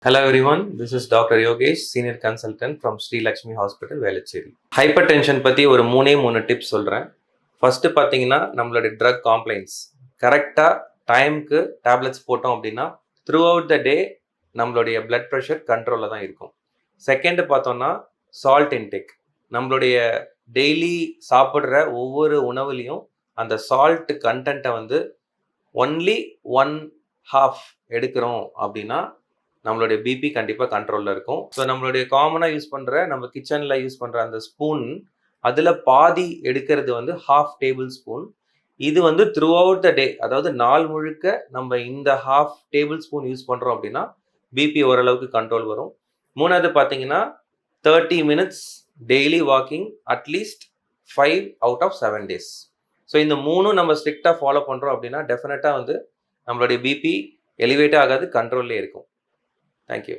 Hello everyone, this is Dr. Yogesh, Senior Consultant from Sri Lakshmi Hospital, Velachery. Hypertension பற்றி ஒரு மூணு tips சொல்கிறேன். First பார்த்தீங்கன்னா நம்மளுடைய ட்ரக் காம்ப்ளைன்ஸ் கரெக்டாக டைமுக்கு டேப்லெட்ஸ் போட்டோம் அப்படின்னா த்ரூ அவுட் த டே நம்மளுடைய பிளட் ப்ரெஷர் கண்ட்ரோலில் தான் இருக்கும். செகண்டு பார்த்தோம்னா சால்ட் இன்டேக், நம்மளுடைய டெய்லி சாப்பிட்ற ஒவ்வொரு உணவுலையும் அந்த சால்ட் கண்டென்ட்டை வந்து ஒன்லி 1/2 எடுக்கிறோம் அப்படின்னா நம்மளுடைய பிபி கண்டிப்பாக கண்ட்ரோலில் இருக்கும். ஸோ நம்மளுடைய காமனாக யூஸ் பண்ணுற நம்ம கிச்சனில் யூஸ் பண்ணுற அந்த ஸ்பூன் அதில் பாதி எடுக்கிறது வந்து 1/2 டேபிள் ஸ்பூன். இது வந்து த்ரூ அவுட் த டே, அதாவது நாள் முழுக்க நம்ம இந்த 1/2 டேபிள் ஸ்பூன் யூஸ் பண்ணுறோம் அப்படின்னா பிபி ஓரளவுக்கு கண்ட்ரோல் வரும். மூணாவது பார்த்தீங்கன்னா 30 minutes daily walking at least 5 out of 7 days. So இந்த மூணும் நம்ம ஸ்ட்ரிக்டாக ஃபாலோ பண்ணுறோம் அப்படின்னா டெஃபினட்டாக வந்து நம்மளுடைய பிபி எலிவேட் ஆகாது, கண்ட்ரோல்லே இருக்கும். Thank you.